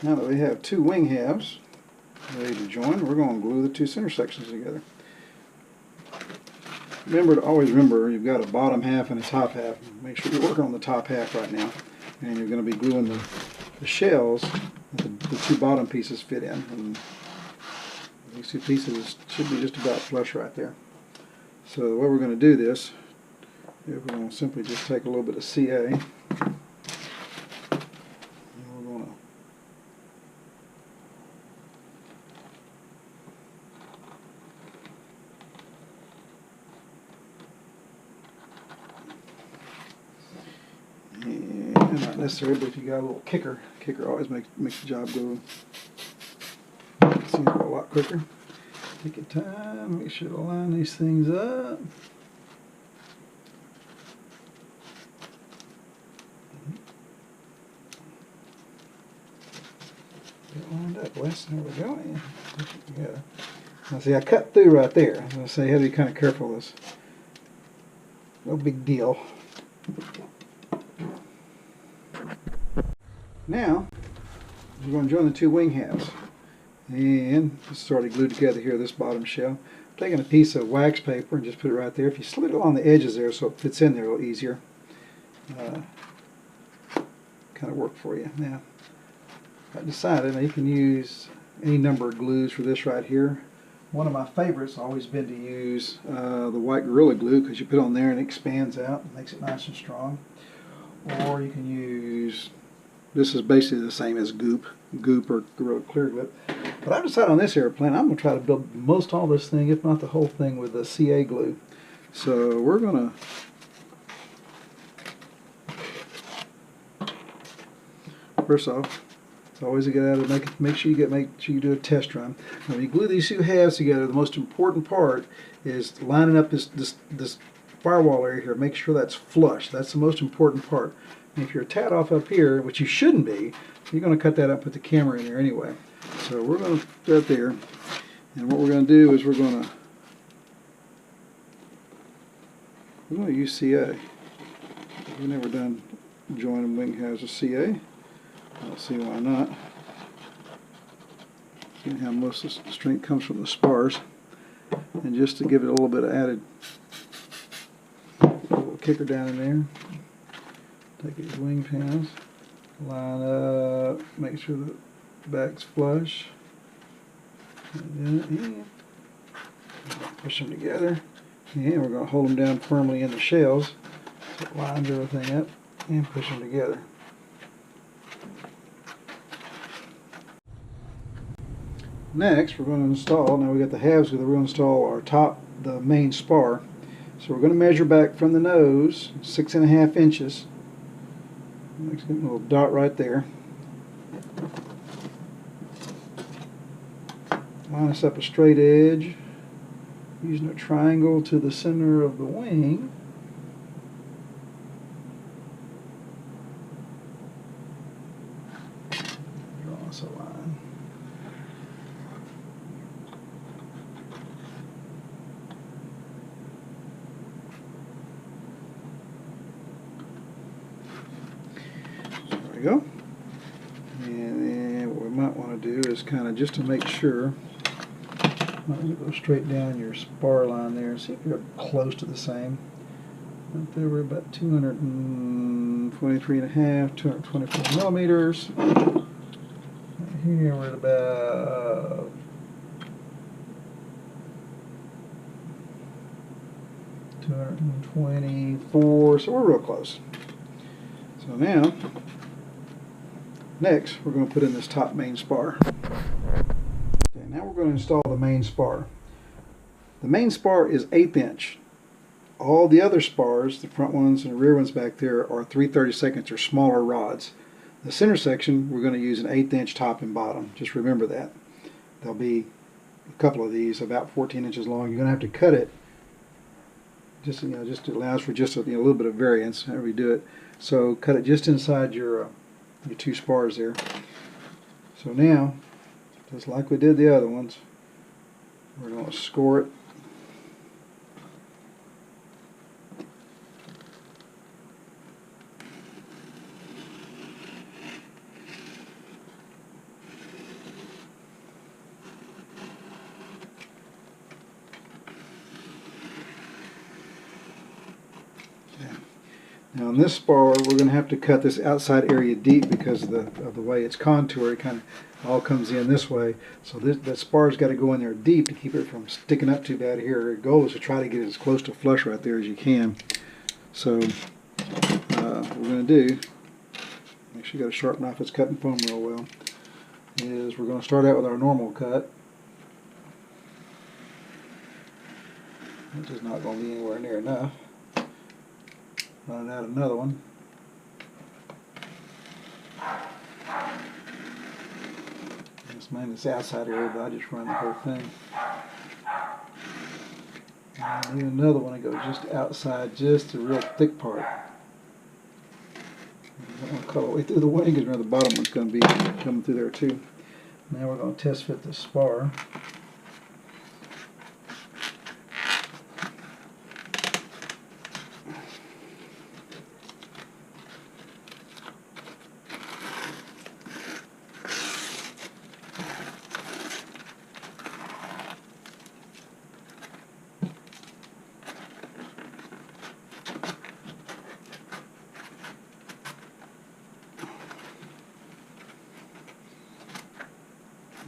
Now that we have two wing halves ready to join, we're going to glue the two center sections together. Always remember you've got a bottom half and a top half. Make sure you're working on the top half right now. And you're going to be gluing the shells that the two bottom pieces fit in. And these two pieces should be just about flush right there. So the way we're going to do this is we're going to simply just take a little bit of CA. And we're going to not necessary, but if you got a little kicker always makes the job go seems a lot quicker. Take your time, make sure to line these things up. Get it lined up, Wes. There we go. Yeah. Push it together. Now see, I cut through right there. I was going to say, you have to be kind of careful with this. No big deal. Now, we're going to join the two wing halves. And this is already glued together here, this bottom shell. I'm taking a piece of wax paper and just put it right there. If you slid it along the edges there so it fits in there a little easier, kind of work for you. Now, I decided now you can use any number of glues for this right here. One of my favorites has always been to use the white Gorilla Glue, because you put it on there and it expands out and makes it nice and strong. Or you can use, this is basically the same as Goop or Gorilla Clear Glue. But I've decided on this airplane I'm going to try to build most all this thing, if not the whole thing, with the CA glue. So we're going to, first off, it's always a good idea to make sure you do a test run. When you glue these two halves together, the most important part is lining up this firewall area here. Make sure that's flush. That's the most important part. And if you're a tad off up here, which you shouldn't be, you're going to cut that up, put the camera in there anyway. So we're going to put it there, and what we're going to do is we're going to use CA. We've never done joining wing halves with CA. I don't see why not. See how most of the strength comes from the spars, and just to give it a little bit of added, a little kicker down in there. Take these wing pins, line up, make sure the back's flush, and then push them together, and we're going to hold them down firmly in the shells so it lines everything up, and push them together. Next, we're going to install, now we got the halves, we're going to install the main spar. So we're going to measure back from the nose 6.5 inches. Makes a little dot right there. Line us up a straight edge using a triangle to the center of the wing. Draw us a line. There we go. And then what we might want to do is kind of, just to make sure, go straight down your spar line there. See if you're close to the same. Right there we're about 223.5, 224 millimeters. Right here we're at about 224, so we're real close. So now, next we're going to put in this top main spar. Okay, now we're going to install the main spar. The main spar is 1/8 inch. All the other spars, the front ones and the rear ones back there, are 3/32 or smaller rods. The center section, we're going to use an 1/8 inch top and bottom. Just remember that. There'll be a couple of these about 14 inches long. You're going to have to cut it. Just allows for just a little bit of variance however you do it. So cut it just inside your two spars there. So now, just like we did the other ones, we're going to score it. Now on this spar, we're going to have to cut this outside area deep because of the way it's contoured. It kind of all comes in this way. So that spar's got to go in there deep to keep it from sticking up too bad here. Our goal is to try to get it as close to flush right there as you can. So what we're going to do, make sure you got a sharp knife that's cutting foam real well, is we're going to start out with our normal cut. Which is not going to be anywhere near enough. Running out another one. It's mainly this outside area, but I just run the whole thing. And then another one that goes just outside, just the real thick part. I'm going to cut all the way through the wing because the bottom one's going to be coming through there too. Now we're going to test fit the spar.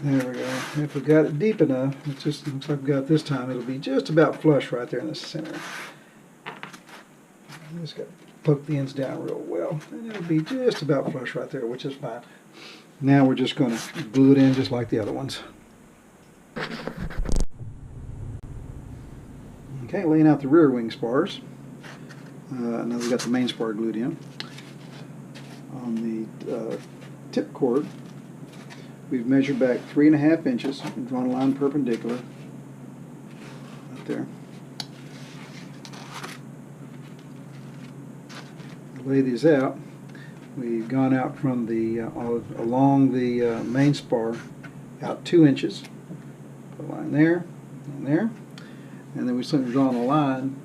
There we go. If we got it deep enough, it just looks like we got it this time, it'll be just about flush right there in the center. Just got to poke the ends down real well, and it'll be just about flush right there, which is fine. Now we're just going to glue it in just like the other ones. Okay, laying out the rear wing spars. Now we've got the main spar glued in. On the tip cord, we've measured back 3.5 inches and drawn a line perpendicular right there. To lay these out, we've gone out from the along the main spar out 2 inches. Put a line there and there, and then we've simply drawn a line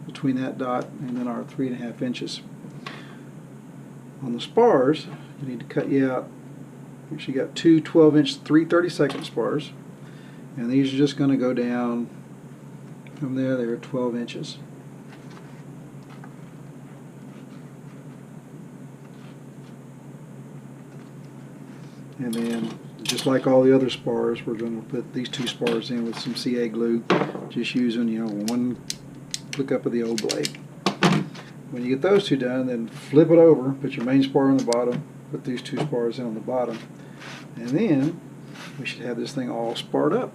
between that dot and then our 3.5 inches. On the spars, you need to cut you out. You got two 12-inch 3/32 spars, and these are just going to go down from there. They're 12 inches. And then, just like all the other spars, we're going to put these 2 spars in with some CA glue, just using, you know, one click up of the old blade. When you get those 2 done, then flip it over, put your main spar on the bottom, put these 2 spars in on the bottom, and then we should have this thing all sparred up.